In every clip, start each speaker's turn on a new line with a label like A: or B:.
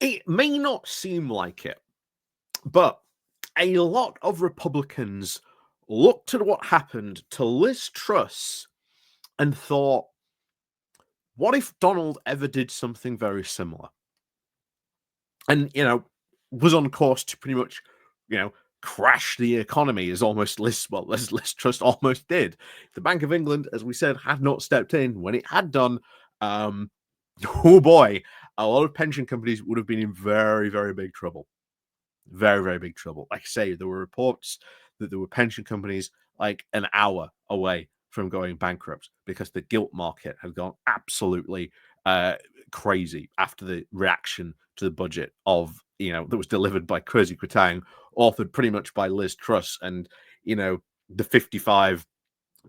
A: It may not seem like it, but a lot of Republicans looked at what happened to Liz Truss and thought, what if Donald ever did something very similar? And, was on course to pretty much, crash the economy as Liz Truss almost did. The Bank of England, as we said, had not stepped in. When it had done, oh boy, a lot of pension companies would have been in very, very big trouble. Very, very big trouble. Like I say, there were reports that there were pension companies like an hour away from going bankrupt because the gilt market had gone absolutely crazy after the reaction to the budget that was delivered by Kwasi Kwarteng, authored pretty much by Liz Truss, and the 55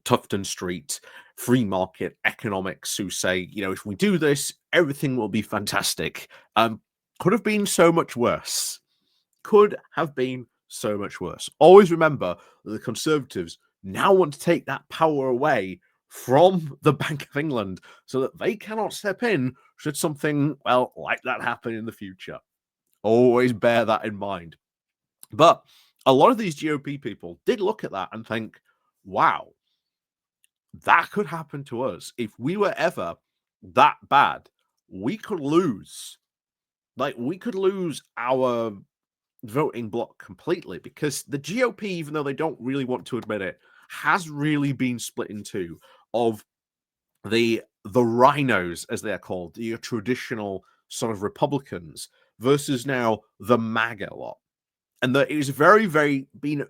A: Tufton Street free market economics who say, if we do this, everything will be fantastic. Could have been so much worse. Could have been so much worse. Always remember that the Conservatives now want to take that power away from the Bank of England so that they cannot step in should something, like that happen in the future. Always bear that in mind. But a lot of these GOP people did look at that and think, wow, that could happen to us. If we were ever that bad, we could lose. We could lose our voting bloc completely, because the GOP, even though they don't really want to admit it, has really been split in two of the rhinos, as they are called, your traditional sort of Republicans, versus now the MAGA lot. And that it was been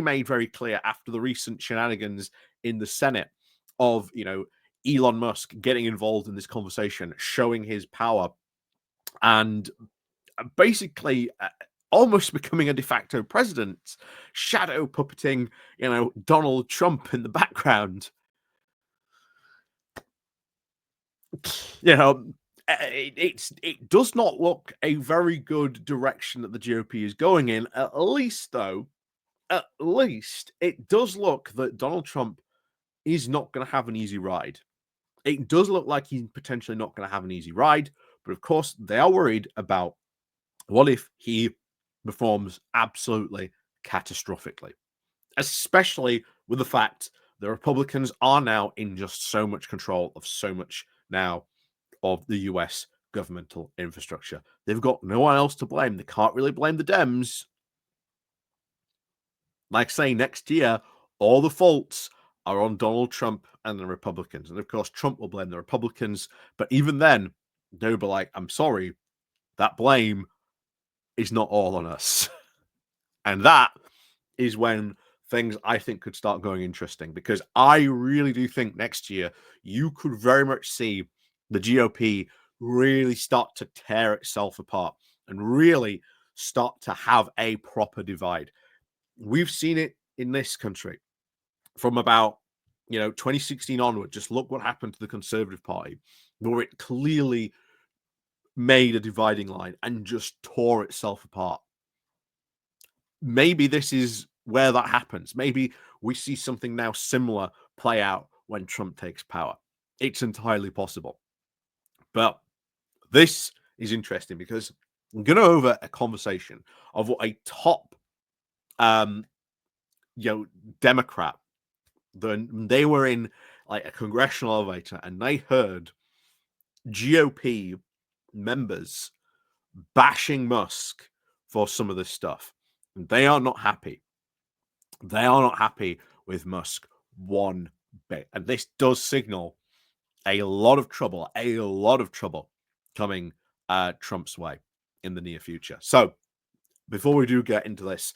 A: made very clear after the recent shenanigans in the Senate of, Elon Musk getting involved in this conversation, showing his power, and basically almost becoming a de facto president, shadow puppeting, Donald Trump in the background. It does not look a very good direction that the GOP is going in. At least it does look that Donald Trump is not going to have an easy ride. It does look like he's potentially not going to have an easy ride, but of course they are worried about what if he performs absolutely catastrophically, especially with the fact the Republicans are now in just so much control of so much now of the US governmental infrastructure. They've got no one else to blame. They can't really blame the Dems. Like say, next year, all the faults are on Donald Trump and the Republicans. And of course, Trump will blame the Republicans. But even then, they'll be like, I'm sorry, that blame is not all on us. And that is when things, I think, could start going interesting, because I really do think next year you could very much see the GOP really start to tear itself apart and really start to have a proper divide. We've seen it in this country from about 2016 onward. Just look what happened to the Conservative Party, where it clearly made a dividing line and just tore itself apart. Maybe this is where that happens. Maybe we see something now similar play out when Trump takes power. It's entirely possible. But this is interesting because I'm going to over a conversation of what a top Democrat, they were in like a congressional elevator and they heard GOP members bashing Musk for some of this stuff. And they are not happy. They are not happy with Musk one bit. And this does signal a lot of trouble coming Trump's way in the near future. So before we do get into this,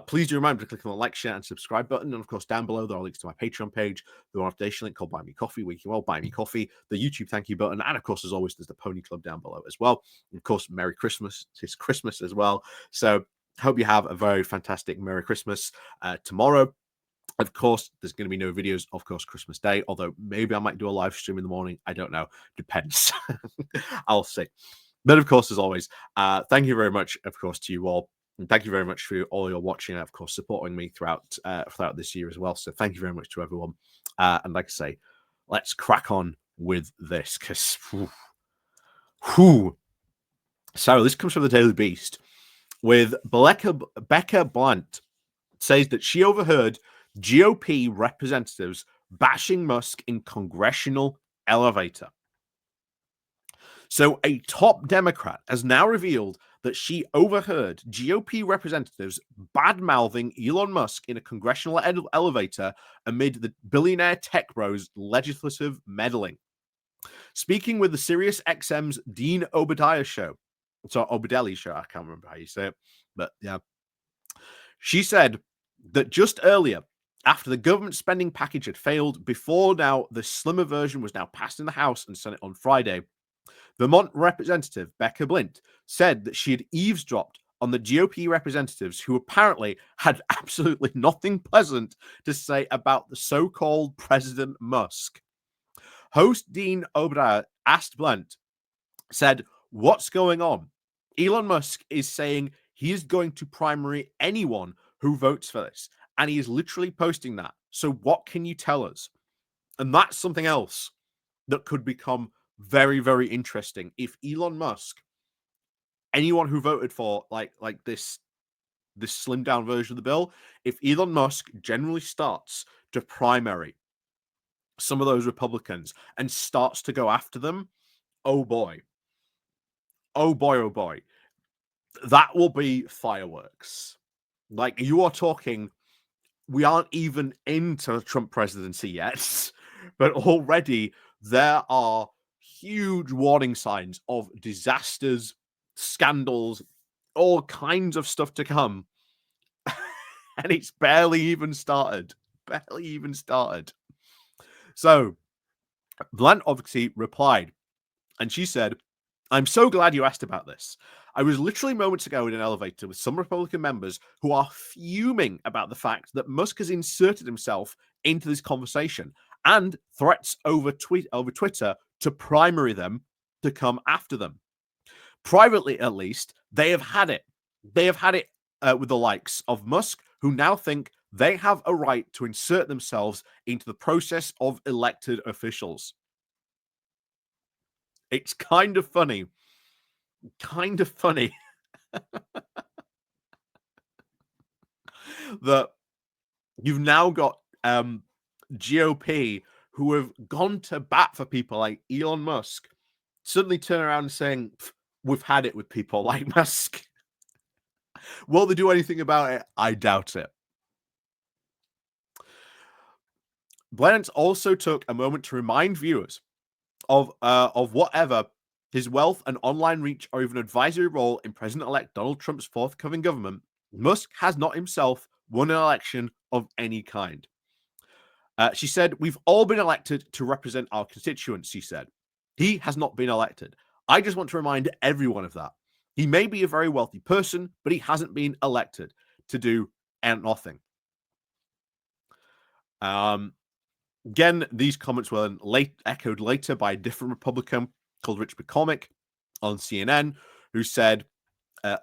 A: please do remember to click on the like, share, and subscribe button. And of course, down below, there are links to my Patreon page, the foundation link called Buy Me Coffee, where you can buy me coffee, the YouTube thank you button, and of course, as always, there's the Pony Club down below as well. And of course, Merry Christmas. It's Christmas as well. So hope you have a very fantastic Merry Christmas tomorrow. Of course, there's going to be no videos, of course, Christmas Day, although maybe I might do a live stream in the morning. I don't know. Depends. I'll see. But of course, as always, thank you very much, of course, to you all. And thank you very much for all your watching and, of course, supporting me throughout this year as well. So thank you very much to everyone. And like I say, let's crack on with this because So this comes from the Daily Beast, with Becca Balint says that she overheard GOP representatives bashing Musk in congressional elevator. So a top Democrat has now revealed that she overheard GOP representatives bad-mouthing Elon Musk in a congressional elevator amid the billionaire tech bros' legislative meddling. Speaking with the Sirius XM's Dean Obeidallah Show, so Obeidallah Show, I can't remember how you say it, but yeah, she said that just earlier, after the government spending package had failed, before now the slimmer version was now passed in the House and Senate on Friday, Vermont Representative Becca Balint said that she had eavesdropped on the GOP representatives who apparently had absolutely nothing pleasant to say about the so-called President Musk. Host Dean Obeidallah asked Balint, said, "What's going on? Elon Musk is saying he is going to primary anyone who votes for this, and he is literally posting that. So what can you tell us?" And that's something else that could become very, very interesting. If Elon Musk, anyone who voted for like this slimmed down version of the bill, if Elon Musk generally starts to primary some of those Republicans and starts to go after them, oh boy. Oh boy, oh boy. That will be fireworks. Like, you are talking, we aren't even into the Trump presidency yet, but already there are huge warning signs of disasters, scandals, all kinds of stuff to come. And it's barely even started. Barely even started. So, Blunt obviously replied, and she said, "I'm so glad you asked about this. I was literally moments ago in an elevator with some Republican members who are fuming about the fact that Musk has inserted himself into this conversation and threats over Twitter to primary them to come after them. Privately, at least, they have had it. They have had it with the likes of Musk, who now think they have a right to insert themselves into the process of elected officials." It's kind of funny. Kind of funny that you've now got GOP who have gone to bat for people like Elon Musk, suddenly turn around and saying, "We've had it with people like Musk." Will they do anything about it? I doubt it. Blenant also took a moment to remind viewers of whatever his wealth and online reach or even advisory role in President-elect Donald Trump's forthcoming government, Musk has not himself won an election of any kind. She said, "We've all been elected to represent our constituents," she said. "He has not been elected. I just want to remind everyone of that. He may be a very wealthy person, but he hasn't been elected to do nothing." Again, these comments were echoed later by a different Republican called Rich McCormick on CNN, who said,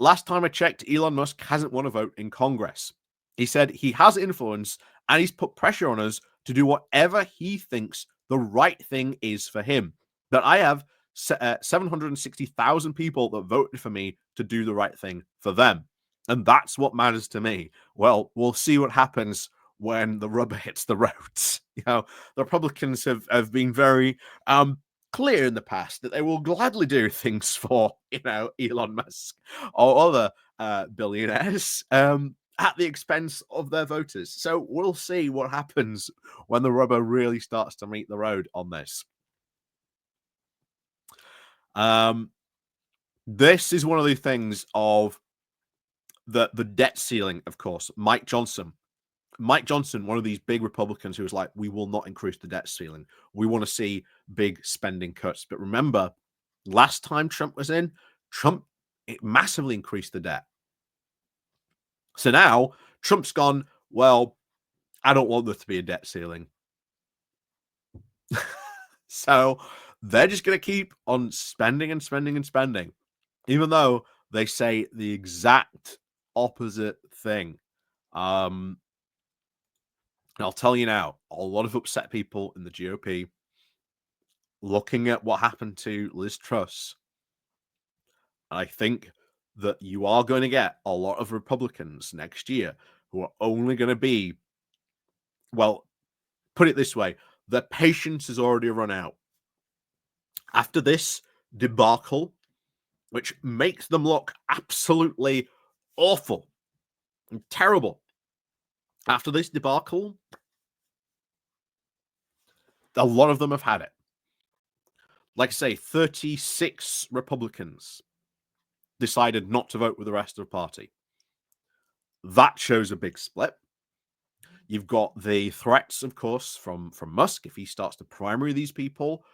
A: "Last time I checked, Elon Musk hasn't won a vote in Congress. He said he has influence and he's put pressure on us to do whatever he thinks the right thing is for him. That I have 760,000 people that voted for me to do the right thing for them. And that's what matters to me." Well, we'll see what happens when the rubber hits the roads. The Republicans have been very clear in the past that they will gladly do things for, Elon Musk or other billionaires at the expense of their voters. So we'll see what happens when the rubber really starts to meet the road on this. This is one of the things of the debt ceiling, of course. Mike Johnson, one of these big Republicans who was like, "We will not increase the debt ceiling. We want to see big spending cuts." But remember, last time Trump was in, it massively increased the debt. So now Trump's gone, "Well, I don't want there to be a debt ceiling." So they're just going to keep on spending and spending and spending, even though they say the exact opposite thing. And I'll tell you now, a lot of upset people in the GOP, looking at what happened to Liz Truss, I think that you are going to get a lot of Republicans next year who are only going to be, well, put it this way, their patience has already run out. After this debacle, which makes them look absolutely awful and terrible, after this debacle, a lot of them have had it. Like I say, 36 Republicans decided not to vote with the rest of the party. That shows a big split. You've got the threats, of course, from Musk. If he starts to primary these people,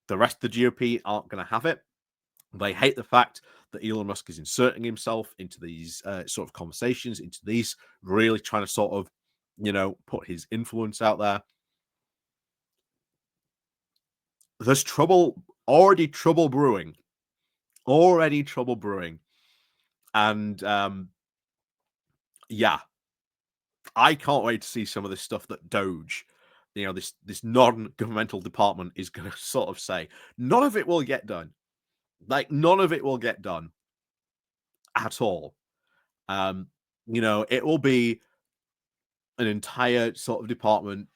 A: the rest of the GOP aren't going to have it. They hate the fact that Elon Musk is inserting himself into these sort of conversations, into these, really trying to sort of, put his influence out there. There's already trouble brewing. And yeah, I can't wait to see some of this stuff that Doge, this non-governmental department is going to sort of say. None of it will get done. Like, none of it will get done at all. It will be an entire sort of department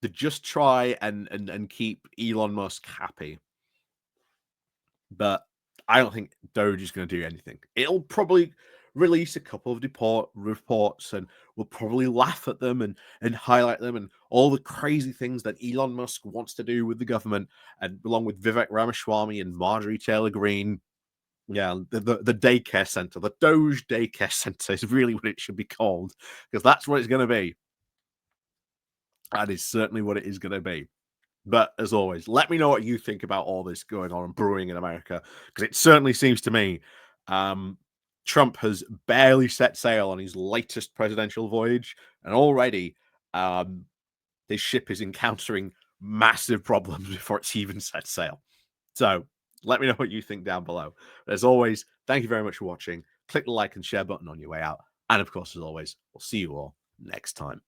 A: to just try and keep Elon Musk happy. But I don't think Doge is going to do anything. It'll probably release a couple of reports and we'll probably laugh at them and highlight them and all the crazy things that Elon Musk wants to do with the government, and along with Vivek Ramaswamy and Marjorie Taylor Greene. Yeah, the daycare center, the Doge daycare center is really what it should be called, because that's what it's going to be. That is certainly what it is going to be. But as always, let me know what you think about all this going on and brewing in America, because it certainly seems to me Trump has barely set sail on his latest presidential voyage, and already his ship is encountering massive problems before it's even set sail. So let me know what you think down below. But as always, thank you very much for watching. Click the like and share button on your way out. And of course, as always, we'll see you all next time.